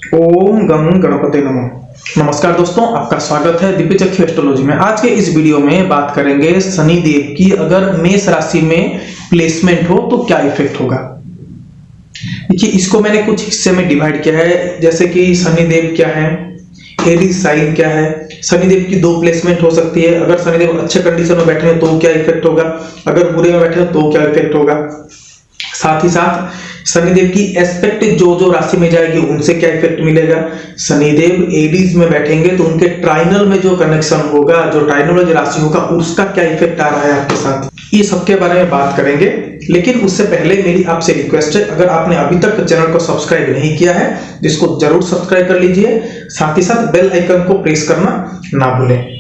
ओम गं गणपते नमः। नमस्कार दोस्तों, आपका स्वागत है दिव्य चक्षु एस्ट्रोलॉजी में। आज के इस वीडियो में बात करेंगे शनि देव की अगर मेष राशि में प्लेसमेंट हो तो क्या इफेक्ट होगा। देखिए, इसको मैंने कुछ हिस्से में डिवाइड किया है, जैसे कि शनि देव क्या है, एरीज साइन क्या है। शनि देव की दो प्लेसमेंट हो सकती है। अगर शनि देव अच्छे कंडीशन में बैठे हैं तो क्या इफेक्ट होगा, अगर बुरे में बैठे हैं तो क्या इफेक्ट होगा। साथ ही साथ शनिदेव की एस्पेक्ट जो राशि में जाएगी उनसे क्या इफेक्ट मिलेगा। शनिदेव एरीज में बैठेंगे तो उनके ट्राइनल में जो कनेक्शन होगा, जो ट्राइनल जो राशि होगा, उसका क्या इफेक्ट आ रहा है आपके साथ, ये सबके बारे में बात करेंगे। लेकिन उससे पहले मेरी आपसे रिक्वेस्ट है, अगर आपने अभी तक चैनल को सब्सक्राइब नहीं किया है तो इसको जरूर सब्सक्राइब कर लीजिए। साथ ही साथ बेल आइकन को प्रेस करना ना भूलें।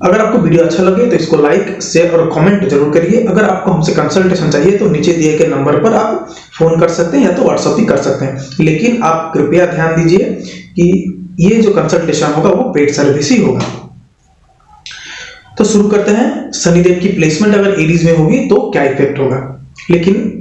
अगर आपको वीडियो अच्छा लगे तो इसको लाइक, शेयर और कमेंट जरूर करिए। अगर आपको हमसे कंसल्टेशन चाहिए तो नीचे दिए गए नंबर पर आप फोन कर सकते हैं या तो व्हाट्सएप भी कर सकते हैं। लेकिन आप कृपया ध्यान दीजिए कि ये जो कंसल्टेशन होगा वो पेड सर्विस ही होगा। तो शुरू करते हैं। शनिदेव की प्लेसमेंट अगर एरीज में होगी तो क्या इफेक्ट होगा। लेकिन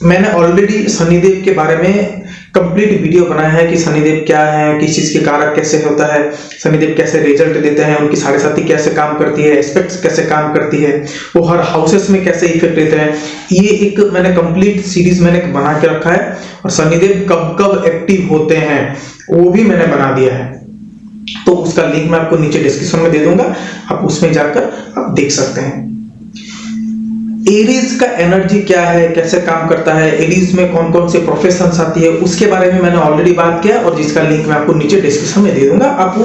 मैंने ऑलरेडी शनिदेव के बारे में कंप्लीट वीडियो बनाया है कि शनिदेव क्या है, किस चीज के कारक कैसे होता है, शनिदेव कैसे रिजल्ट देते हैं, उनकी साढ़े साथी कैसे काम करती है, एस्पेक्ट्स कैसे काम करती है, वो हर हाउसेस में कैसे इफेक्ट देते हैं। ये एक मैंने कंप्लीट सीरीज मैंने बना के रखा है। और शनिदेव कब कब एक्टिव होते हैं वो भी मैंने बना दिया है, तो उसका लिंक मैं आपको नीचे डिस्क्रिप्शन में दे दूंगा, आप उसमें जाकर आप देख सकते हैं। एरीज का एनर्जी क्या है, कैसे काम करता है, एरीज में कौन कौन से प्रोफेशंस आती है, उसके बारे में मैंने ऑलरेडी बात किया और जिसका लिंक मैं आपको नीचे डिस्क्रिप्शन में दे दूंगा। आप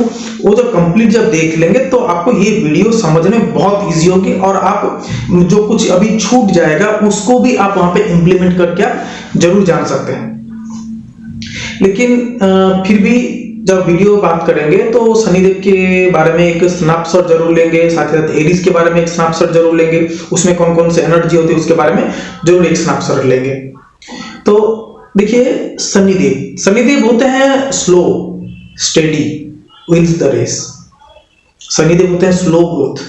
वो जब कंप्लीट जब देख लेंगे तो आपको ये वीडियो समझने में बहुत इजी होगी और आप जो कुछ अभी छूट जाएगा उसको भी आप वहां पे इंप्लीमेंट करके आप जरूर जान सकते हैं। लेकिन फिर भी जब वीडियो बात करेंगे तो शनिदेव के बारे में एक स्नैपशॉट जरूर लेंगे, साथ ही साथ एरीज के बारे में एक स्नैपशॉट जरूर लेंगे, उसमें कौन कौन से एनर्जी होती है उसके बारे में जरूर एक स्नैपशॉट लेंगे। तो देखिए, शनिदेव होते हैं slow steady wins the race. Shanidev होते हैं slow growth,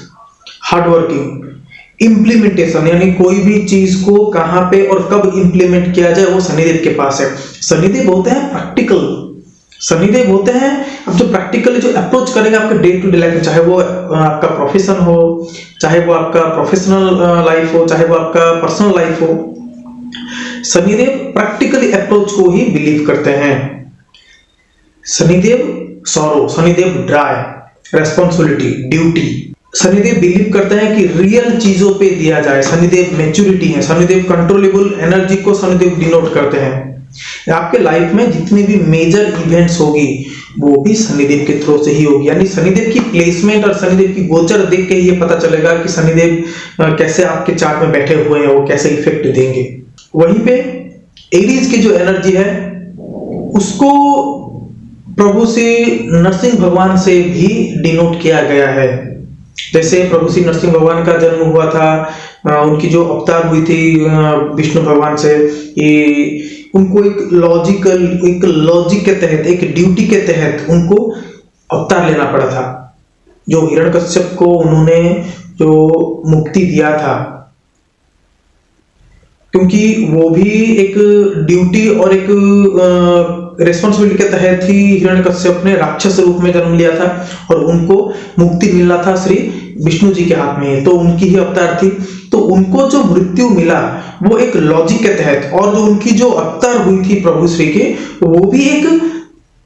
hard working, implementation, यानी कोई भी चीज को कहां पे और कब इंप्लीमेंट किया जाए वो शनिदेव के पास है। शनिदेव होते हैं प्रैक्टिकल, शनिदेव होते हैं अब जो प्रैक्टिकली जो अप्रोच करेंगे आपके डे टू डे लाइफ में, चाहे वो आपका प्रोफेशन हो, चाहे वो आपका प्रोफेशनल लाइफ हो, चाहे वो आपका पर्सनल लाइफ हो, शनिदेव प्रैक्टिकली अप्रोच को ही बिलीव करते हैं। Shanidev sorrow, Shanidev dry, responsibility, duty. Shanidev believe करते हैं कि रियल चीजों पे दिया जाए। शनिदेव मैच्योरिटी है, शनिदेव कंट्रोलेबल एनर्जी को शनिदेव डिनोट करते हैं। आपके लाइफ में जितनी भी मेजर इवेंट्स होगी वो भी शनिदेव के थ्रू से ही होगी। यानी शनिदेव की प्लेसमेंट और शनिदेव की गोचर देख के ये पता चलेगा कि शनिदेव कैसे आपके चार्ट में बैठे हुए हैं, वो कैसे इफेक्ट देंगे। वहीं पे एरीज की जो एनर्जी है उसको प्रभु श्री नरसिंह भगवान से भी डिनोट किया गया है। जैसे प्रभु श्री नरसिंह भगवान का जन्म हुआ था, उनकी जो अवतार हुई थी विष्णु भगवान से, ये उनको एक लॉजिक के तहत, एक ड्यूटी के तहत उनको अवतार लेना पड़ा था। जो हिरण्यकश्यप को उन्होंने जो मुक्ति दिया था, क्योंकि वो भी एक ड्यूटी और एक रेस्पॉन्सिबिलिटी के तहत ही हिरण्यकश्यप ने राक्षस रूप में जन्म लिया था और उनको मुक्ति मिलना था श्री विष्णु जी के हाथ में, तो उनकी ही अवतार थी। तो उनको जो मृत्यु मिला वो एक लॉजिक के तहत, और जो उनकी जो अवतार हुई थी प्रभु श्री की, वो भी एक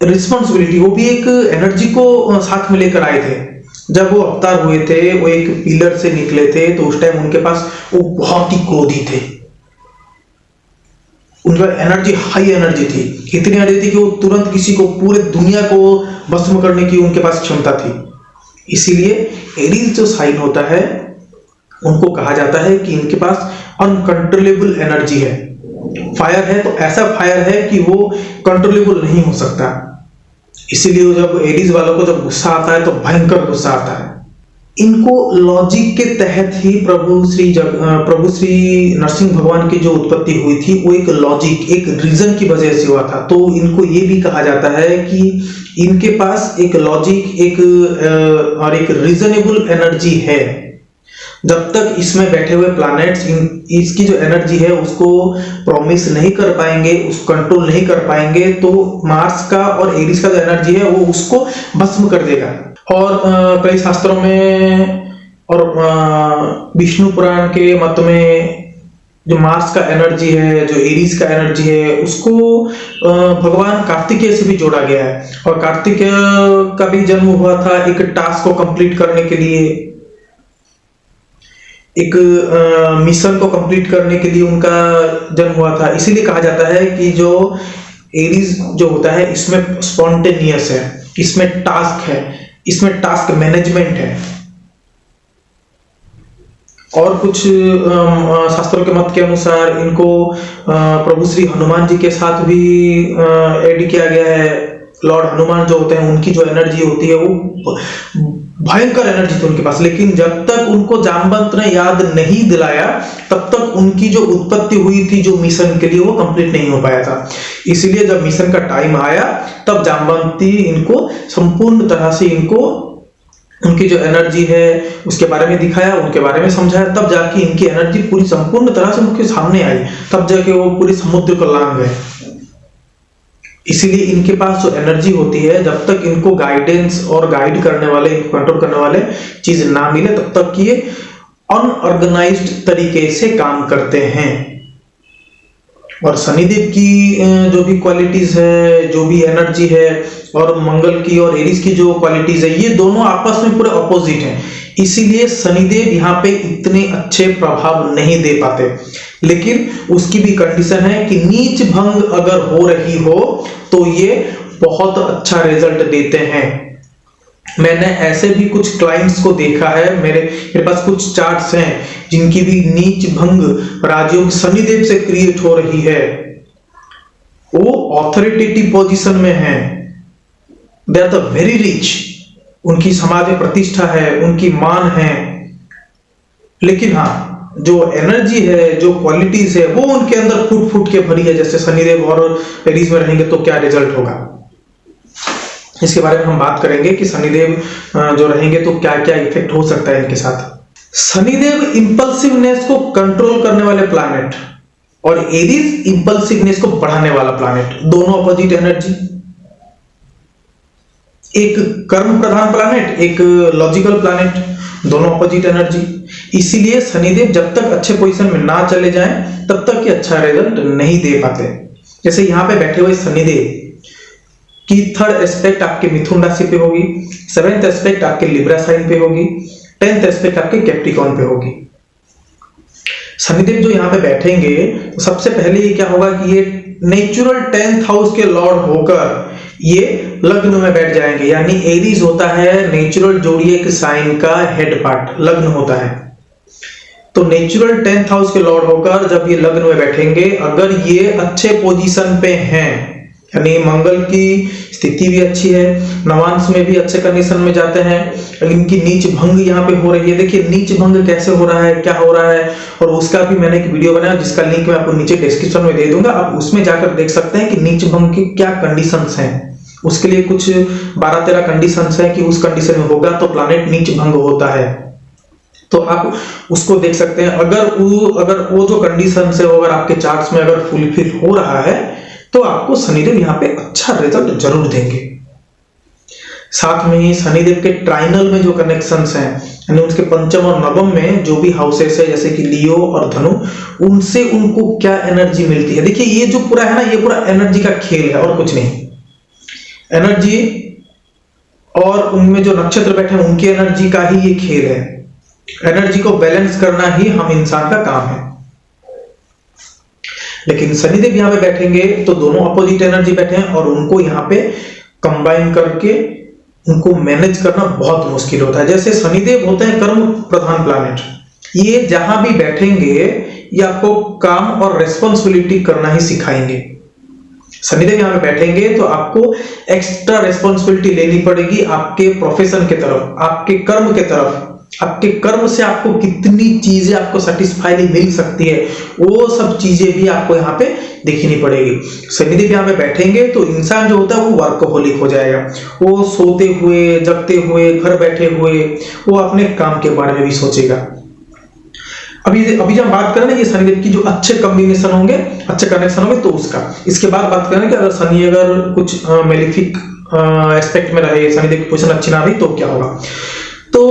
रिस्पॉन्सिबिलिटी, वो भी एक एनर्जी को साथ में लेकर आए थे। जब वो अवतार हुए थे, वो एक पिलर से निकले थे, तो उस टाइम उनके पास वो बहुत ही क्रोधी थे। उनका एनर्जी हाई एनर्जी थी, इतनी एनर्जी थी कि वो तुरंत किसी को, पूरे दुनिया को भस्म करने की उनके पास क्षमता थी। इसीलिए एरीज जो साइन होता है उनको कहा जाता है कि इनके पास अनकंट्रोलेबल एनर्जी है। फायर है तो ऐसा फायर है कि वो कंट्रोलेबल नहीं हो सकता। इसीलिए जब एरीज वालों को जब गुस्सा आता है तो भयंकर गुस्सा आता है। इनको लॉजिक के तहत ही प्रभु श्री नरसिंह भगवान की जो उत्पत्ति हुई थी वो एक लॉजिक, एक रीजन की वजह से हुआ था। तो इनको ये भी कहा जाता है कि इनके पास एक लॉजिक, एक और एक रीजनेबल एनर्जी है। जब तक इसमें बैठे हुए प्लैनेट्स इसकी जो एनर्जी है उसको प्रॉमिस नहीं कर पाएंगे, उसको कंट्रोल नहीं कर पाएंगे, तो मार्स का और एरीज का जो एनर्जी है वो उसको भस्म कर देगा। और कई शास्त्रों में और विष्णु पुराण के मत में जो मार्स का एनर्जी है, जो एरीज का एनर्जी है, उसको भगवान कार्तिकेय से भी जोड़ा गया है। और कार्तिकेय का भी जन्म हुआ था एक टास्क को कंप्लीट करने के लिए, एक मिशन को कंप्लीट करने के लिए उनका जन्म हुआ था। इसीलिए कहा जाता है कि जो एरीज जो होता है इसमें स्पॉन्टेनियस है, इसमें टास्क है, इसमें टास्क मैनेजमेंट है। और कुछ शास्त्रों के मत के अनुसार इनको प्रभु श्री हनुमान जी के साथ भी ऐड किया गया है। लॉर्ड हनुमान जो होते हैं उनकी जो एनर्जी होती है वो भयंकर एनर्जी थी उनके पास, लेकिन जब तक उनको जामवंत ने याद नहीं दिलाया तब तक उनकी जो उत्पत्ति हुई थी जो मिशन के लिए वो कंप्लीट नहीं हो पाया था। इसीलिए जब मिशन का टाइम आया तब जामवंती इनको संपूर्ण तरह से इनको उनकी जो एनर्जी है उसके बारे में दिखाया, उनके बारे में समझाया, तब जाके इनकी एनर्जी पूरी संपूर्ण तरह से उनके सामने आई, तब जाके वो पूरे समुद्र को लांग गए। इसीलिए इनके पास जो एनर्जी होती है जब तक इनको गाइडेंस और गाइड करने वाले, इनको कंट्रोल करने वाले चीज ना मिले तब तक ये अनऑर्गेनाइज्ड तरीके से काम करते हैं। और शनिदेव की जो भी क्वालिटीज है, जो भी एनर्जी है, और मंगल की और एरीज की जो क्वालिटीज है, ये दोनों आपस में पूरे अपोजिट हैं। इसीलिए शनिदेव यहाँ पे इतने अच्छे प्रभाव नहीं दे पाते। लेकिन उसकी भी कंडीशन है कि नीच भंग अगर हो रही हो तो ये बहुत अच्छा रिजल्ट देते हैं। मैंने ऐसे भी कुछ क्लाइंट्स को देखा है, मेरे पास कुछ चार्ट्स हैं जिनकी भी नीच भंग राजयोग शनिदेव से क्रिएट हो रही है। वो ऑथोरिटेटिव पोजीशन में है, they are the very rich, उनकी समाज में प्रतिष्ठा है, उनकी मान है, लेकिन हाँ जो एनर्जी है, जो क्वालिटीज है वो उनके अंदर फूट फूट के भरी है। जैसे शनिदेव और एरीज में रहेंगे तो क्या रिजल्ट होगा, इसके बारे में हम बात करेंगे कि शनिदेव जो रहेंगे तो क्या क्या इफेक्ट हो सकता है इनके साथ। शनिदेव इंपल्सिवनेस को कंट्रोल करने वाले प्लैनेट और एरीज इंपल्सिवनेस को बढ़ाने वाला प्लैनेट, दोनों अपोजिट एनर्जी। एक कर्म प्रधान प्लैनेट, एक लॉजिकल प्लैनेट, दोनों अपोजिट एनर्जी। इसीलिए शनिदेव जब तक अच्छे पोजीशन में ना चले जाएं तब तक ये अच्छा रिजल्ट नहीं दे पाते। जैसे यहाँ पे बैठे हुए शनिदेव की थर्ड एस्पेक्ट आपके मिथुन राशि पे होगी, सेवेंथ एस्पेक्ट आपके लिब्रा साइन पे होगी, 10th एस्पेक्ट आपके कैप्रिकॉर्न पे होगी। शनिदेव जो यहाँ पे बैठेंगे तो सबसे पहले ये क्या होगा कि ये नेचुरल 10th हाउस के लॉर्ड होकर ये लग्न में बैठ जाएंगे। यानी एरीज होता है नेचुरल जोडिएक साइन का हेड पार्ट, लग्न होता है। तो नेचुरल 10th हाउस के लॉर्ड होकर जब ये लग्न में बैठेंगे, अगर ये अच्छे पोजीशन पे हैं, यानी मंगल की स्थिति भी अच्छी है, नवांश में भी अच्छे कंडीशन में जाते हैं, इनकी नीच भंग यहाँ पे हो रही है। देखिए नीच भंग कैसे हो रहा है, क्या हो रहा है, और उसका भी मैंने एक वीडियो बनाया जिसका लिंक मैं आपको नीचे डिस्क्रिप्शन में दे दूंगा। आप उसमें जाकर देख सकते हैं कि नीच भंग की क्या कंडीशंस हैं। उसके लिए कुछ 12-13 कंडीशंस हैं कि उस कंडीशन में होगा तो प्लैनेट नीच भंग होता है, तो आप उसको देख सकते हैं। अगर वो जो कंडीशंस है वो अगर आपके चार्ट्स में अगर फुलफिल हो रहा है तो आपको शनिदेव यहाँ पे अच्छा रिजल्ट जरूर देंगे। साथ में ही शनिदेव के ट्राइनल में जो कनेक्शंस हैं, यानी उसके पंचम और नवम में जो भी हाउसेस है जैसे कि लियो और धनु, उनसे उनको क्या एनर्जी मिलती है। देखिए ये जो पूरा है ना, ये पूरा एनर्जी का खेल है और कुछ नहीं। एनर्जी और उनमें जो नक्षत्र बैठे हैं उनकी एनर्जी का ही ये खेल है। एनर्जी को बैलेंस करना ही हम इंसान का काम है। लेकिन शनिदेव यहाँ पे बैठेंगे तो दोनों अपोजिट एनर्जी बैठे हैं और उनको यहाँ पे कंबाइन करके उनको मैनेज करना बहुत मुश्किल होता है। जैसे शनिदेव होते हैं कर्म प्रधान प्लैनेट, ये जहां भी बैठेंगे ये आपको काम और रेस्पॉन्सिबिलिटी करना ही सिखाएंगे। शनिदेव यहाँ पे बैठेंगे तो आपको एक्स्ट्रा रेस्पॉन्सिबिलिटी लेनी पड़ेगी आपके प्रोफेशन के तरफ, आपके कर्म के तरफ। आपके कर्म से आपको कितनी चीजें आपको सेटिस्फाई मिल सकती है, वो सब चीजें भी आपको यहाँ पे देखनी पड़ेगी। शनिदेव यहाँ पे बैठेंगे तो इंसान जो होता है वो वर्कहोलिक हो जाएगा। वो सोते हुए, जगते हुए, घर बैठे हुए वो अपने काम के बारे में भी सोचेगा। अभी अभी जब बात करें ना ये शनिदेव की जो अच्छे कॉम्बिनेशन होंगे, अच्छे कनेक्शन होंगे तो उसका, इसके बाद बात करें कि अगर शनि अगर कुछ मेलिफिक एस्पेक्ट में रहे, शनिदेव की पोजीशन अच्छी ना रही तो क्या होगा। तो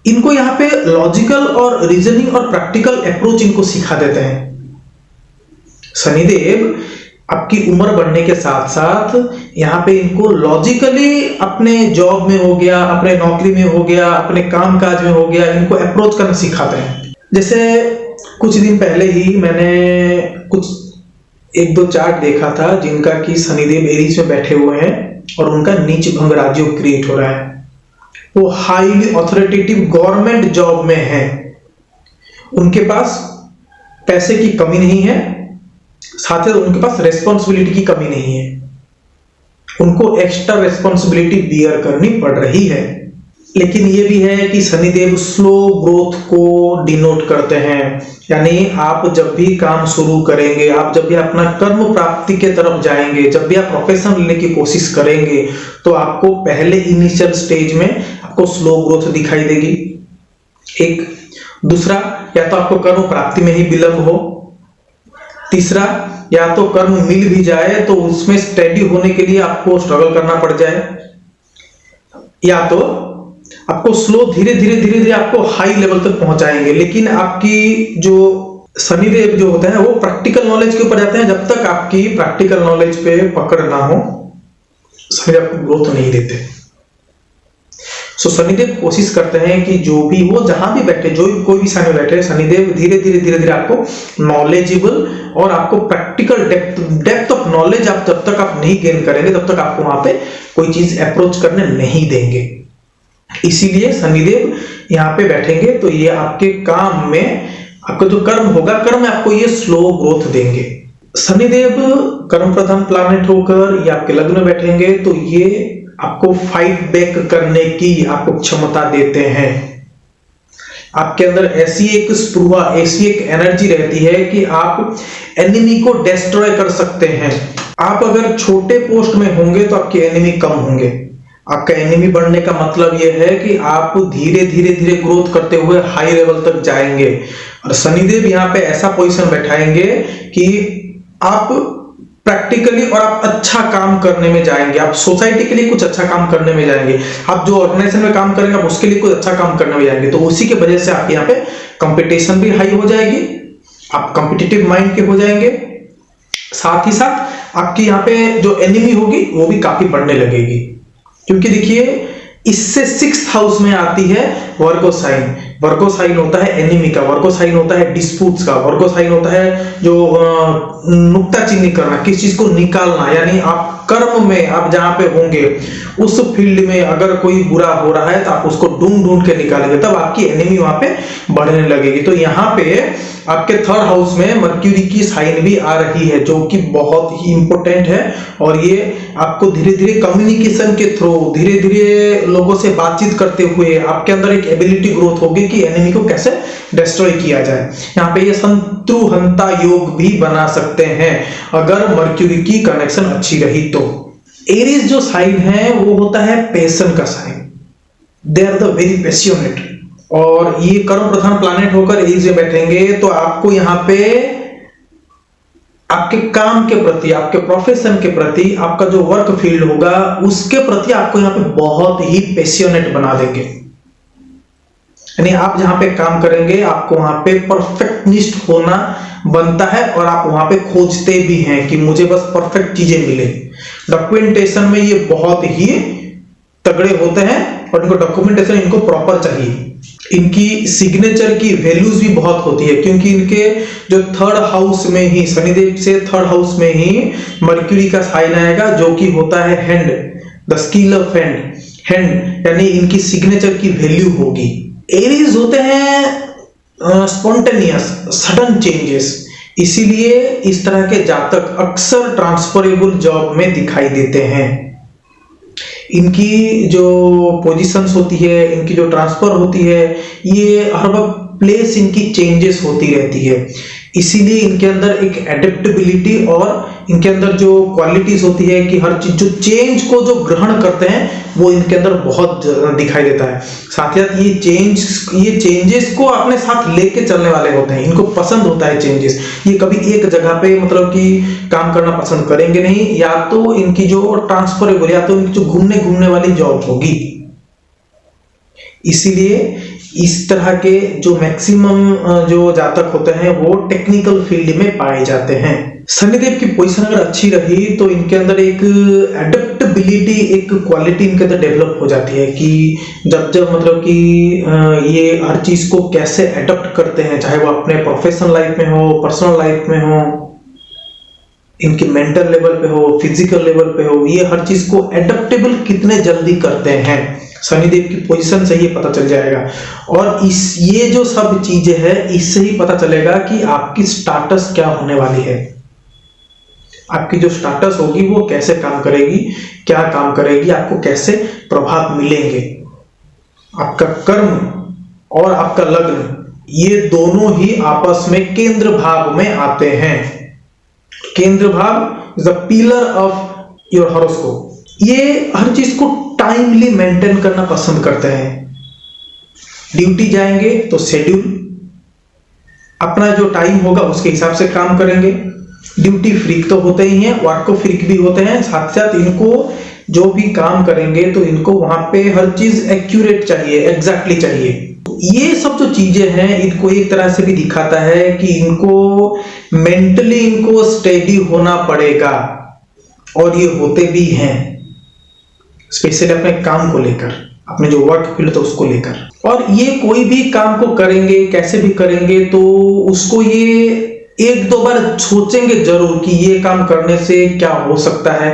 इनको यहाँ पे लॉजिकल और रीजनिंग और प्रैक्टिकल अप्रोच इनको सिखा देते हैं। शनिदेव आपकी उम्र बढ़ने के साथ साथ यहाँ पे इनको लॉजिकली अपने जॉब में हो गया, अपने नौकरी में हो गया, अपने काम काज में हो गया, इनको अप्रोच करना सिखाते हैं। जैसे कुछ दिन पहले ही मैंने कुछ एक दो चार्ट देखा था जिनका कि शनिदेव एरीज में बैठे हुए हैं और उनका नीच भंग राजयोग क्रिएट हो रहा है। वो हाईली ऑथोरिटेटिव गवर्नमेंट जॉब में है, उनके पास पैसे की कमी नहीं है, साथ ही उनके पास रेस्पॉन्सिबिलिटी की कमी नहीं है, उनको एक्स्ट्रा रेस्पॉन्सिबिलिटी बियर करनी पड़ रही है। लेकिन ये भी है कि शनिदेव स्लो ग्रोथ को डिनोट करते हैं, यानी आप जब भी काम शुरू करेंगे, आप जब भी अपना कर्म प्राप्ति के तरफ जाएंगे, जब भी आप प्रोफेशन लेने की कोशिश करेंगे तो आपको पहले इनिशियल स्टेज में आपको स्लो ग्रोथ दिखाई देगी। एक दूसरा, या तो आपको कर्म प्राप्ति में ही विलंब हो, तीसरा या तो कर्म मिल भी जाए तो उसमें स्टेडी होने के लिए आपको स्ट्रगल करना पड़ जाए, या तो आपको स्लो धीरे धीरे आपको हाई लेवल तक पहुंचाएंगे। लेकिन आपकी जो शनिदेव जो होते हैं वो प्रैक्टिकल नॉलेज के ऊपर जाते हैं, जब तक आपकी प्रैक्टिकल नॉलेज पे पकड़ ना हो शनिदेव आपको ग्रोथ नहीं देते। सो शनिदेव कोशिश करते हैं कि जो भी वो जहां भी बैठे, जो कोई भी सामने बैठे, शनिदेव धीरे धीरे आपको नॉलेजेबल और आपको प्रैक्टिकल डेप्थ ऑफ नॉलेज आप जब तक आप नहीं गेन करेंगे तब तक आपको वहां पे कोई चीज अप्रोच करने नहीं देंगे। इसीलिए शनिदेव यहाँ पे बैठेंगे तो ये आपके काम में, आपका जो कर्म होगा, कर्म में आपको ये स्लो ग्रोथ देंगे। शनिदेव कर्म प्रधान प्लैनेट होकर ये आपके लग्न में बैठेंगे तो ये आपको फाइट बैक करने की आपको क्षमता देते हैं। आपके अंदर ऐसी एक स्पृहा, ऐसी एक एनर्जी रहती है कि आप एनिमी को डिस्ट्रॉय कर सकते हैं। आप अगर छोटे पोस्ट में होंगे तो आपके एनिमी कम होंगे। आपका एनिमी बढ़ने का मतलब यह है कि आप धीरे धीरे ग्रोथ करते हुए हाई लेवल तक जाएंगे। और शनिदेव यहाँ पे ऐसा पोजीशन बैठाएंगे कि आप प्रैक्टिकली और आप अच्छा काम करने में जाएंगे, आप सोसाइटी के लिए कुछ अच्छा काम करने में जाएंगे, आप जो ऑर्गेनाइजेशन में काम करेंगे आप उसके लिए कुछ अच्छा काम करने में जाएंगे। तो उसी की वजह से आप यहाँ पे कंपटीशन भी हाई हो जाएगी, आप कॉम्पिटिटिव माइंड के हो जाएंगे, साथ ही साथ आपकी यहाँ पे जो एनिमी होगी वो भी काफी बढ़ने लगेगी। क्योंकि देखिए इससे 6th हाउस में आती है वर्गो साइन। वर्गो साइन होता है एनिमी का, वर्गो साइन होता है डिस्प्यूट्स का, वर्गो साइन होता है जो नुक्ताचीनी करना, किस चीज को निकालना। यानी आप कर्म में आप जहां पे होंगे उस फील्ड में अगर कोई बुरा हो रहा है तो आप उसको ढूंढ के निकालेंगे, तब आपकी एनिमी वहां पे बढ़ने लगेगी। तो यहाँ पे आपके 3rd हाउस में मर्क्यूरी की साइन भी आ रही है जो कि बहुत ही इंपॉर्टेंट है। और ये आपको धीरे धीरे कम्युनिकेशन के थ्रू, धीरे धीरे लोगों से बातचीत करते हुए आपके अंदर एक एबिलिटी ग्रोथ होगी कि एनिमी को कैसे डिस्ट्रॉय किया जाए। यहाँ पे ये शत्रुहंता योग भी बना सकते हैं अगर मर्क्यूरी की कनेक्शन अच्छी रही तो। एरीज जो साइन है वो होता है पैशन का sign, they are the very passionate. और ये कर्म प्रधान प्लैनेट होकर एरीज में बैठेंगे तो आपको यहाँ पे आपके काम के प्रति, आपके प्रोफेशन के प्रति, आपका जो वर्क फील्ड होगा उसके प्रति आपको यहाँ पे बहुत ही पैशनेट बना देंगे। यानी आप जहां पे काम करेंगे आपको वहां पे परफेक्टनिस्ट होना बनता है और आप वहां पे खोजते भी हैं कि मुझे बस परफेक्ट चीजें मिले। डॉक्यूमेंटेशन में ये बहुत ही तगड़े होते हैं और इनको डॉक्यूमेंटेशन इनको प्रॉपर चाहिए। इनकी सिग्नेचर की वैल्यूज भी बहुत होती है क्योंकि इनके जो 3rd हाउस में ही, शनिदेव से 3rd हाउस में ही मर्क्यूरी का साइन आएगा जो कि होता है hand, the skill of hand, यानी इनकी सिग्नेचर की वैल्यू होगी। एरीज होते हैं स्पॉन्टेनियस, सडन चेंजेस, इसीलिए इस तरह के जातक अक्सर ट्रांसफरेबल जॉब में दिखाई देते हैं। इनकी जो पोजीशंस होती है, इनकी जो ट्रांसफर होती है, ये हर वक्त प्लेस इनकी चेंजेस होती रहती है। इसीलिए इनके अंदर एक एडेप्टेबिलिटी और इनके अंदर जो क्वालिटीज होती है कि हर चीज जो चेंज को जो ग्रहण करते हैं वो इनके अंदर बहुत दिखाई देता है। साथ ही साथ ये चेंजेस को अपने साथ लेके चलने वाले होते हैं, इनको पसंद होता है चेंजेस। ये कभी एक जगह पे मतलब कि काम करना पसंद करेंगे नहीं, या तो इनकी जो ट्रांसफरेबल या तो इनकी जो घूमने वाली जॉब होगी। इसीलिए इस तरह के जो मैक्सिमम जो जातक होते हैं वो टेक्निकल फील्ड में पाए जाते हैं। शनिदेव की पोजीशन अगर अच्छी रही तो इनके अंदर एक एडेप्टेबिलिटी, एक क्वालिटी इनके अंदर डेवलप हो जाती है कि जब मतलब कि ये हर चीज को कैसे एडप्ट करते हैं, चाहे वो अपने प्रोफेशनल लाइफ में हो, पर्सनल लाइफ में हो, इनके मेंटल लेवल पे हो, फिजिकल लेवल पे हो, ये हर चीज को एडेप्टेबल कितने जल्दी करते हैं, शनिदेव की पोजीशन से ये पता चल जाएगा। और ये जो सब चीजें हैं इससे ही पता चलेगा कि आपकी स्टाटस क्या होने वाली है, आपकी जो स्टाटस होगी वो कैसे काम करेगी, क्या काम करेगी, आपको कैसे प्रभाव मिलेंगे। आपका कर्म और आपका लग्न ये दोनों ही आपस में केंद्र भाव में आते हैं। केंद्र भाव is the pillar of your horoscope. ये हर चीज को टाइमली मेंटेन करना पसंद करते हैं। ड्यूटी जाएंगे तो शेड्यूल, अपना जो टाइम होगा उसके हिसाब से काम करेंगे। ड्यूटी फ्रीक तो होते ही हैं, वर्क फ्रीक भी होते हैं। साथ साथ इनको जो भी काम करेंगे तो इनको वहां पे हर चीज एक्यूरेट चाहिए, एग्जैक्टली चाहिए। ये सब जो चीजें हैं इनको एक तरह से भी दिखाता है कि इनको मेंटली इनको स्टेडी होना पड़ेगा, और ये होते भी हैं, स्पेशली अपने काम को लेकर, अपने जो वर्क फील्ड है उसको लेकर। और ये कोई भी काम को करेंगे, कैसे भी करेंगे, तो उसको ये एक दो बार सोचेंगे जरूर कि ये काम करने से क्या हो सकता है,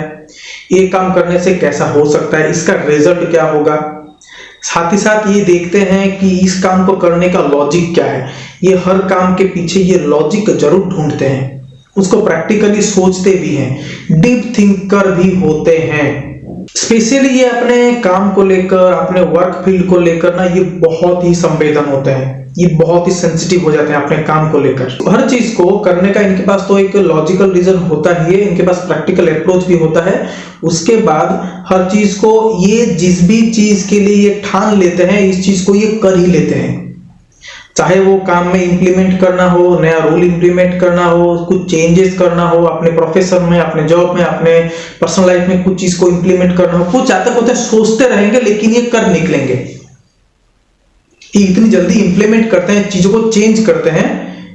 ये काम करने से कैसा हो सकता है, इसका रिजल्ट क्या होगा। साथ ही साथ ये देखते हैं कि इस काम को करने का लॉजिक क्या है। ये हर काम के पीछे ये लॉजिक जरूर ढूंढते हैं, उसको प्रैक्टिकली सोचते भी हैं, डीप थिंकर भी होते हैं। स्पेशली ये अपने काम को लेकर, अपने वर्क फील्ड को लेकर ना, ये बहुत ही संवेदन होते हैं, ये बहुत ही सेंसिटिव हो जाते हैं अपने काम को लेकर। हर चीज को करने का इनके पास तो एक लॉजिकल रीजन होता ही है, इनके पास प्रैक्टिकल अप्रोच भी होता है। उसके बाद हर चीज को ये जिस भी चीज के लिए ये ठान लेते हैं, इस चीज को ये कर ही लेते हैं। चाहे वो काम में इंप्लीमेंट करना हो, नया रूल इंप्लीमेंट करना हो, कुछ चेंजेस करना हो अपने प्रोफेशन में, अपने जॉब में, अपने पर्सनल लाइफ में कुछ चीज को इंप्लीमेंट करना हो, कुछ जातक होते हैं सोचते रहेंगे लेकिन ये कर निकलेंगे। ये इतनी जल्दी इंप्लीमेंट करते हैं, चीजों को चेंज करते हैं।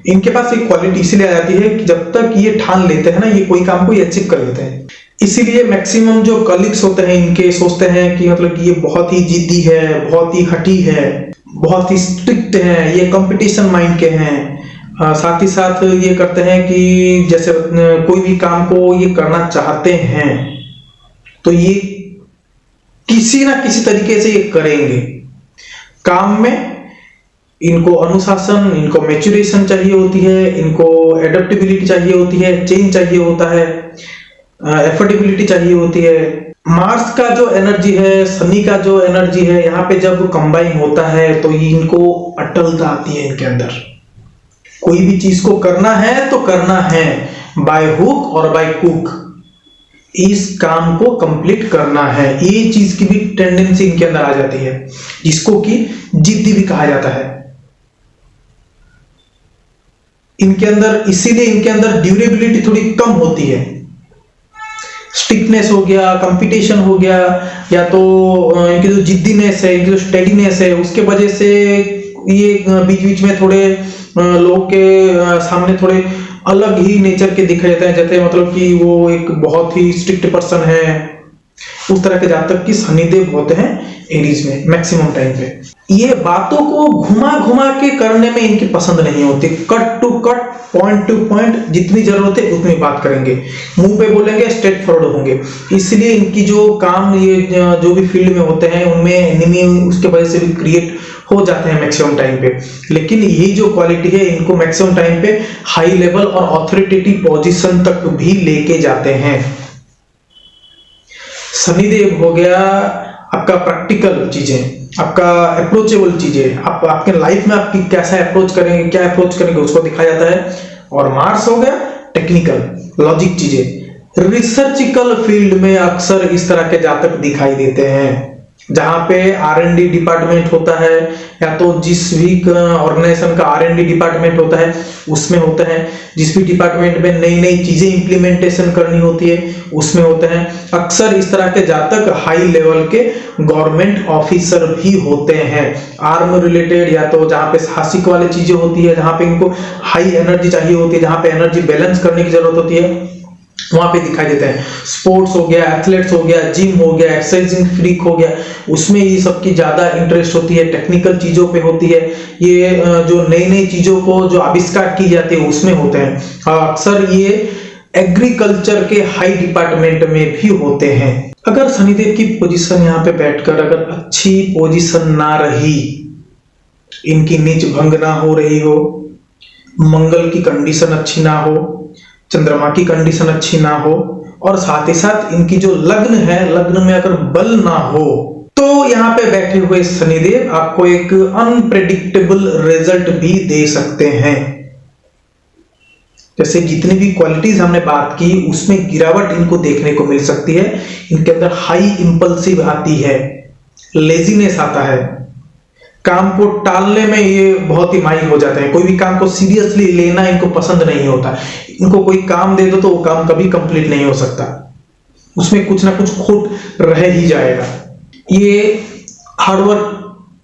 इनके पास एक क्वालिटी इसलिए आ जाती है कि जब तक ये ठान लेते हैं ना, ये कोई काम को ये अचीव कर लेते हैं। इसीलिए मैक्सिमम जो कलीग्स होते हैं इनके सोचते हैं कि मतलब कि ये बहुत ही जिद्दी है, बहुत ही हठी है, बहुत ही स्ट्रिक्ट है, ये कंपटीशन माइंड के हैं। साथ ही साथ ये करते हैं कि जैसे कोई भी काम को ये करना चाहते हैं तो ये किसी ना किसी तरीके से ये करेंगे। काम में इनको अनुशासन, इनको मैच्योरेशन चाहिए होती है, इनको एडेप्टेबिलिटी चाहिए होती है, चेंज चाहिए होता है, एफर्डेबिलिटी चाहिए होती है। मार्स का जो एनर्जी है, शनि का जो एनर्जी है, यहाँ पे जब कंबाइन होता है तो ये इनको अटलता आती है इनके अंदर। कोई भी चीज को करना है तो करना है, बाय हुक और बाय कुक, इस काम को कंप्लीट करना है। ये चीज की भी टेंडेंसी इनके अंदर आ जाती है, जिसको कि जिद्दी भी कहा जाता है इनके अंदर। इसीलिए इनके अंदर ड्यूरेबिलिटी थोड़ी कम होती है। स्टिकनेस हो गया, कंपटीशन हो गया, या तो इनकी जो जिद्दीनेस है, इनकी जो स्टेडीनेस है, उसके वजह से ये बीच बीच में थोड़े लोग के सामने थोड़े अलग ही नेचर के दिखाई देते हैं, जैसे मतलब कि वो एक बहुत ही स्ट्रिक्ट पर्सन है। उस तरह के जातक की शनिदेव होते हैं एरीज में मैक्सिमम टाइम पे। ये बातों को घुमा घुमा के करने में इनकी पसंद नहीं होती, cut to cut, point to point, जितनी जरूरत है उतनी बात करेंगे, मुंह पे बोलेंगे, स्ट्रेट फॉरवर्ड होंगे। इसलिए इनकी जो काम, ये जो भी फील्ड में होते हैं उनमें एनिमी उसके वजह से भी क्रिएट हो जाते हैं मैक्सिमम टाइम पे। लेकिन यही जो क्वालिटी है इनको मैक्सिमम टाइम पे हाई लेवल और ऑथोरिटेटिव पोजीशन तक भी लेके जाते हैं। शनिदेव हो गया आपका प्रैक्टिकल चीजें, आपका अप्रोचेबल चीजें, आप आपके लाइफ में आपकी कैसा अप्रोच करेंगे, क्या अप्रोच करेंगे उसको दिखाया जाता है। और मार्स हो गया टेक्निकल लॉजिक चीजें। रिसर्चिकल फील्ड में अक्सर इस तरह के जातक दिखाई देते हैं, जहां पे R&D डिपार्टमेंट होता है, या तो जिस भी ऑर्गेनाइजेशन का R&D डिपार्टमेंट होता है उसमें होते हैं, जिस भी डिपार्टमेंट में नई नई चीजें इंप्लीमेंटेशन करनी होती है उसमें होते हैं। अक्सर इस तरह के जातक हाई लेवल के गवर्नमेंट ऑफिसर भी होते हैं, आर्म रिलेटेड, या तो जहां पे साहसिक वाली चीजें होती है, जहां पे इनको हाई एनर्जी चाहिए होती है, जहां पे एनर्जी बैलेंस करने की जरूरत होती है, वहां पे दिखाई देते हैं। स्पोर्ट्स हो गया, एथलेट्स हो गया, जिम हो गया, एक्सरसाइजिंग फ्रीक हो गया, उसमें ये सबकी ज्यादा इंटरेस्ट होती है, टेक्निकल चीजों पे होती है। ये जो नई नई चीजों को जो आविष्कार की जाती है उसमें होते हैं। अक्सर ये एग्रीकल्चर के हाई डिपार्टमेंट में भी होते हैं। अगर शनिदेव की पोजीशन यहाँ पे बैठकर अगर अच्छी पोजीशन ना रही, इनकी नीच भंग ना हो रही हो, मंगल की कंडीशन अच्छी ना हो, चंद्रमा की कंडीशन अच्छी ना हो, और साथ ही साथ इनकी जो लग्न है, लग्न में अगर बल ना हो, तो यहाँ पे बैठे हुए शनिदेव आपको एक अनप्रेडिक्टेबल रिजल्ट भी दे सकते हैं। जैसे जितनी भी क्वालिटीज हमने बात की उसमें गिरावट इनको देखने को मिल सकती है। इनके अंदर हाई इंपल्सिव आती है, लेजीनेस आता है, काम को टालने में ये बहुत ही माहिर हो जाते हैं, कोई भी काम को सीरियसली लेना इनको पसंद नहीं होता। इनको कोई काम दे दो तो वो काम कभी कंप्लीट नहीं हो सकता, उसमें कुछ ना कुछ खोट रह ही जाएगा। ये हार्डवर्क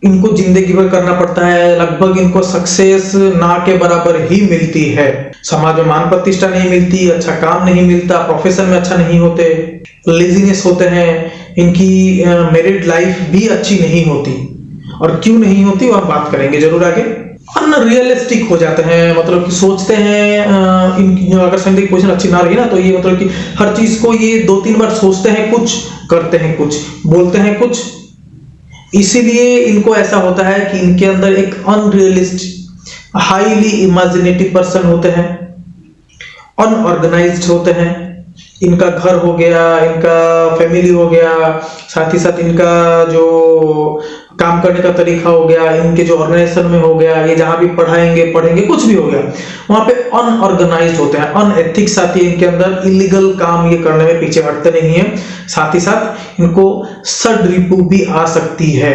इनको जिंदगी भर करना पड़ता है, लगभग इनको सक्सेस ना के बराबर ही मिलती है। समाज में मान प्रतिष्ठा नहीं मिलती, अच्छा काम नहीं मिलता, प्रोफेशन में अच्छा नहीं होते, लेजीनेस होते हैं, इनकी मैरिड लाइफ भी अच्छी नहीं होती। और क्यों नहीं होती वो हम बात करेंगे जरूर आगे। अनरियलिस्टिक हो जाते हैं, मतलब कि सोचते हैं अगर संडे की पोजीशन अच्छी ना रही ना तो ये मतलब कि हर चीज को ये 2-3 बार सोचते हैं, कुछ करते हैं, कुछ बोलते हैं, कुछ। इसीलिए इनको ऐसा होता है कि इनके अंदर एक अनरियलिस्टिक हाईली इमेजिनेटिव पर्सन होते हैं, अनऑर्गेनाइज्ड होते हैं। इनका घर हो गया, इनका फैमिली हो गया, साथ ही साथ इनका जो काम करने का तरीका हो गया, इनके जो ऑर्गेनाइजेशन में हो गया, ये जहां भी पढ़ेंगे कुछ भी हो गया, वहां पे अनऑर्गेनाइज्ड होते हैं, अनएथिक्स आती है इनके अंदर, इलीगल काम ये करने में पीछे हटते नहीं है। साथ ही साथ इनको सडरिपु भी आ सकती है।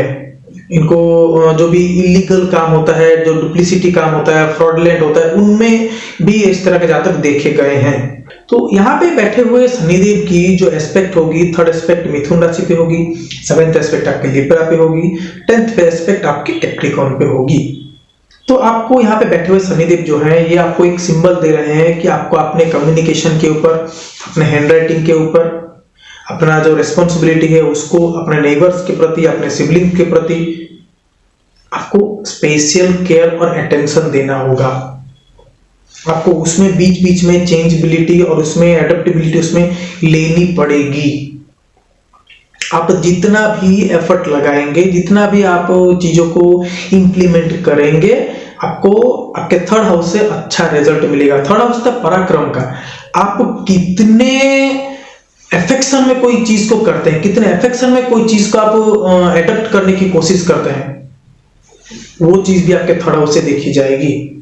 इनको जो भी इलीगल काम होता है, जो डुप्लिसिटी काम होता है, फ्रॉडलेंट होता है, उनमें भी इस तरह के जातक देखे गए हैं। तो यहाँ पे बैठे हुए शनिदेव की जो एस्पेक्ट होगी, 3rd एस्पेक्ट मिथुन राशि पे होगी, 7th एस्पेक्ट आपके लिब्रा पे होगी, 10th एस्पेक्ट आपके कैप्रिकॉर्न पे होगी। तो आपको यहाँ पे बैठे हुए शनिदेव जो है ये आपको एक सिंबल दे रहे हैं कि आपको अपने कम्युनिकेशन के ऊपर, अपने हैंडराइटिंग के ऊपर, अपना जो रिस्पॉन्सिबिलिटी है उसको अपने नेबर्स के प्रति, अपने सिबलिंग के प्रति आपको स्पेशल केयर और अटेंशन देना होगा। आपको उसमें बीच बीच में चेंजेबिलिटी और उसमें एडेप्टेबिलिटी उसमें लेनी पड़ेगी। आप जितना भी एफर्ट लगाएंगे, जितना भी आप चीजों को इंप्लीमेंट करेंगे, आपको आपके 3rd हाउस से अच्छा रिजल्ट मिलेगा। 3rd हाउस था पराक्रम का। आप कितने अफेक्शन में कोई चीज को करते हैं, कितने अफेक्शन में कोई चीज को आप एडप्ट करने की कोशिश करते हैं, वो चीज भी आपके 3rd हाउस से देखी जाएगी।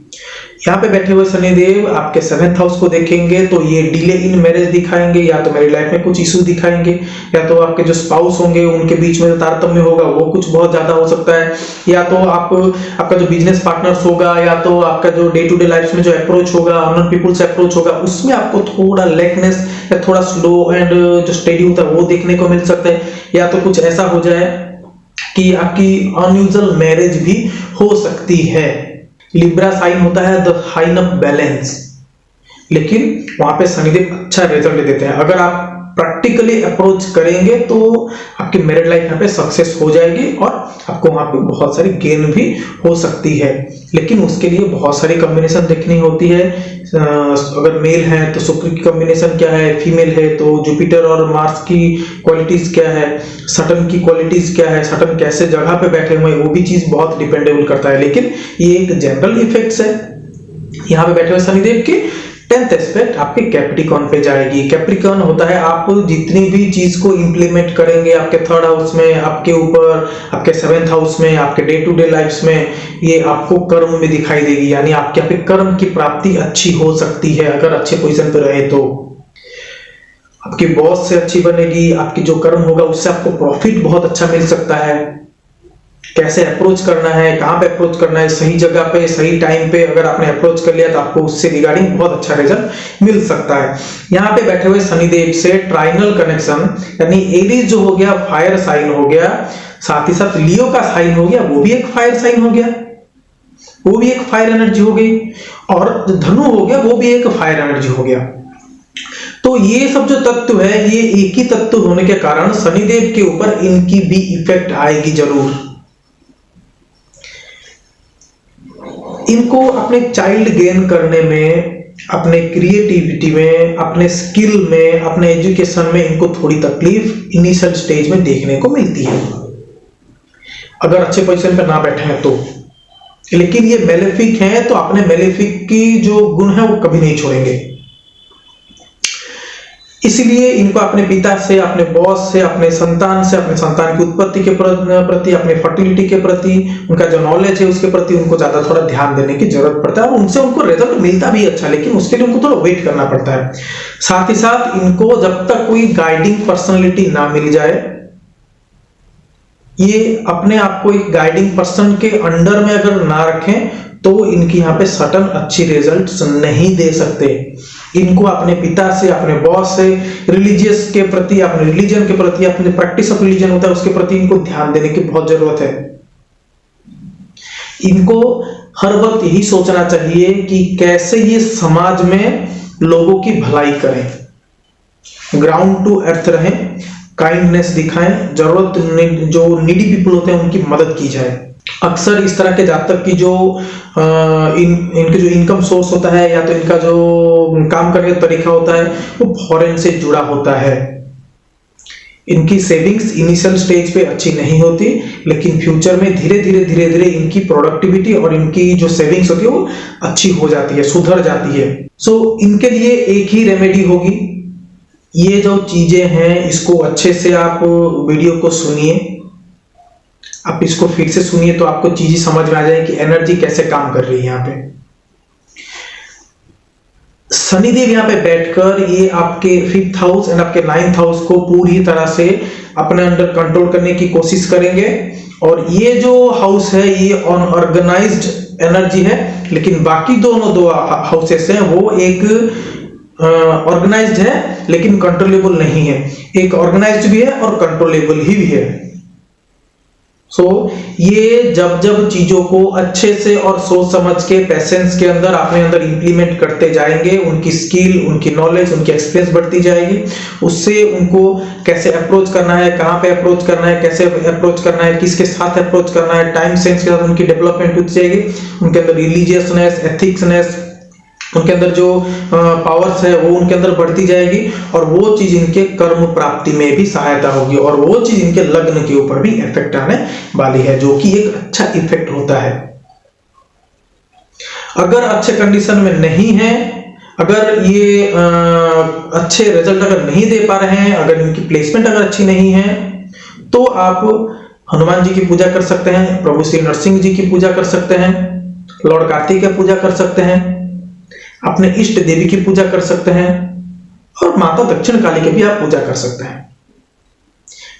यहाँ पे बैठे हुए शनिदेव आपके 7th हाउस को देखेंगे तो ये डिले इन मैरिज दिखाएंगे, या तो मेरी लाइफ में कुछ इशू दिखाएंगे, या तो आपके जो स्पाउस होंगे उनके बीच में जो तारतम्य होगा वो कुछ बहुत ज्यादा हो सकता है, या तो आपका जो बिजनेस पार्टनर्स होगा, या तो आपका जो डे टू डे लाइफ में जो अप्रोच होगा, अननोन पीपल से अप्रोच होगा, उसमें आपको थोड़ा लेकनेस या थोड़ा स्लो एंड जो स्टेडी होता है वो देखने को मिल सकता है। या तो कुछ ऐसा हो जाए कि आपकी अनयूजुअल मैरिज भी हो सकती है। लिब्रा साइन होता है द साइन ऑफ बैलेंस, लेकिन वहां पे शनिदेव अच्छा रिजल्ट देते हैं। अगर आप प्रैक्टिकली अप्रोच करेंगे तो आपकी मैरिड लाइफ यहाँ पे सक्सेस हो जाएगी और आपको वहां पे बहुत सारी गेन भी हो सकती है। लेकिन उसके लिए बहुत सारी कॉम्बिनेशन देखनी होती है। अगर मेल है तो शुक्र की कॉम्बिनेशन क्या है, फीमेल है तो जुपिटर और मार्स की क्वालिटीज क्या है, सटर्न की क्वालिटीज क्या है, सटर्न कैसे जगह पे बैठे हुए हैं, वो भी चीज बहुत डिपेंडेबल करता है। लेकिन ये एक जनरल इफेक्ट्स है यहाँ पे बैठे हुए शनिदेव के। 10th एस्पेक्ट आपके कैप्रिकॉर्न पे जाएगी। कैप्रिकॉर्न होता है आप जितनी भी चीज को इंप्लीमेंट करेंगे आपके 3rd हाउस में, आपके ऊपर आपके 7th हाउस में, आपके डे टू डे लाइफ में, ये आपको कर्म में दिखाई देगी। यानी आपके यहाँ पे कर्म की प्राप्ति अच्छी हो सकती है अगर अच्छे पोजीशन पे रहे तो। आपके बॉस से अच्छी बनेगी, आपकी जो कर्म होगा उससे आपको प्रॉफिट बहुत अच्छा मिल सकता है। कैसे अप्रोच करना है, कहां पे अप्रोच करना है, सही जगह पे सही टाइम पे अगर आपने अप्रोच कर लिया तो आपको उससे रिगार्डिंग बहुत अच्छा रिजल्ट मिल सकता है। यहाँ पे बैठे हुए शनिदेव से ट्राइनल कनेक्शन, यानी एरीज जो हो गया फायर साइन हो गया, साथ ही साथ लियो का साइन हो गया, वो भी एक फायर साइन हो गया, वो भी एक फायर एनर्जी हो गई, और धनु हो गया वो भी एक फायर एनर्जी हो गया। तो ये सब जो तत्व है ये एक ही तत्व होने के कारण शनिदेव के ऊपर इनकी भी इफेक्ट आएगी जरूर। इनको अपने चाइल्ड गेन करने में, अपने क्रिएटिविटी में, अपने स्किल में, अपने एजुकेशन में इनको थोड़ी तकलीफ इनिशियल स्टेज में देखने को मिलती है अगर अच्छे पोजीशन पर ना बैठे हैं तो। लेकिन ये मेलेफिक हैं तो अपने मेलेफिक की जो गुण है वो कभी नहीं छोड़ेंगे। इसलिए इनको अपने पिता से, अपने बॉस से, अपने संतान से, अपने संतान की उत्पत्ति के प्रति, अपने फर्टिलिटी के प्रति, उनका जो नॉलेज है उसके प्रति उनको ज्यादा थोड़ा ध्यान देने की जरूरत पड़ता है। और उनसे उनको रिजल्ट मिलता भी अच्छा, लेकिन उसके लिए उनको थोड़ा वेट करना पड़ता है। साथ ही साथ इनको जब तक कोई गाइडिंग पर्सनैलिटी ना मिल जाए, ये अपने आप को एक गाइडिंग पर्सन के अंडर में अगर ना रखें तो इनकी यहाँ पे सटन अच्छी रिजल्ट्स नहीं दे सकते। इनको अपने पिता से, अपने बॉस से, रिलीजियस के प्रति, अपने रिलीजन के प्रति, अपने प्रैक्टिस ऑफ रिलीजन होता है उसके प्रति इनको ध्यान देने की बहुत जरूरत है। इनको हर वक्त यही सोचना चाहिए कि कैसे ये समाज में लोगों की भलाई करें, ग्राउंड टू अर्थ रहें, काइंडनेस दिखाएं, जरूरत जो नीडी पीपल होते हैं उनकी मदद की जाए। अक्सर इस तरह के जातक की जो इनके जो इनकम सोर्स होता है या तो इनका जो काम करने का तरीका होता है वो फॉरेन से जुड़ा होता है। इनकी सेविंग्स इनिशियल स्टेज पे अच्छी नहीं होती, लेकिन फ्यूचर में धीरे धीरे इनकी प्रोडक्टिविटी और इनकी जो सेविंग्स होती है वो अच्छी हो जाती है, सुधर जाती है। सो इनके लिए एक ही रेमेडी होगी, ये जो चीजें हैं इसको अच्छे से आप वीडियो को सुनिए, आप इसको फिर से सुनिए तो आपको चीजें समझ में आ जाए कि एनर्जी कैसे काम कर रही है। यहाँ पे शनिदेव यहाँ पे बैठकर ये आपके 5th हाउस एंड आपके 9th हाउस को पूरी तरह से अपने अंडर कंट्रोल करने की कोशिश करेंगे। और ये जो हाउस है ये अनऑर्गेनाइज्ड एनर्जी है, लेकिन बाकी दो हाउसेस हैं वो एक ऑर्गेनाइज्ड है लेकिन कंट्रोलेबल नहीं है। एक ऑर्गेनाइज्ड भी है और कंट्रोलेबल ही भी है। ये जब चीजों को अच्छे से और सोच समझ के पेशेंस के अंदर अपने अंदर इंप्लीमेंट करते जाएंगे, उनकी स्किल, उनकी नॉलेज, उनकी एक्सपीरियंस बढ़ती जाएगी। उससे उनको कैसे अप्रोच करना है, कहां पे अप्रोच करना है, कैसे अप्रोच करना है, किसके साथ अप्रोच करना है, टाइम सेंस के साथ उनकी डेवलपमेंट होती जाएगी। उनके अंदर रिलीजियसनेस, एथिक्सनेस, उनके अंदर जो पावर्स है वो उनके अंदर बढ़ती जाएगी और वो चीज इनके कर्म प्राप्ति में भी सहायता होगी और वो चीज इनके लग्न के ऊपर भी इफेक्ट आने वाली है, जो कि एक अच्छा इफेक्ट होता है। अगर अच्छे कंडीशन में नहीं है, अगर ये अच्छे रिजल्ट अगर नहीं दे पा रहे हैं, अगर इनकी प्लेसमेंट अगर अच्छी नहीं है, तो आप हनुमान जी की पूजा कर सकते हैं, प्रभु श्री नरसिंह जी की पूजा कर सकते हैं, लॉर्ड कार्तिक की पूजा कर सकते हैं, अपने इष्ट देवी की पूजा कर सकते हैं और माता दक्षिण काली की भी आप पूजा कर सकते हैं।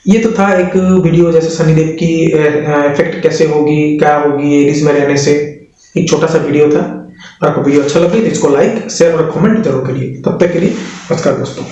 ये तो था एक वीडियो, जैसे शनिदेव की इफेक्ट कैसे होगी, क्या होगी एरीज में रहने से, एक छोटा सा वीडियो था। अगर आपको वीडियो अच्छा लगे तो इसको लाइक, शेयर और कमेंट जरूर करिए। तब तक के लिए नमस्कार दोस्तों।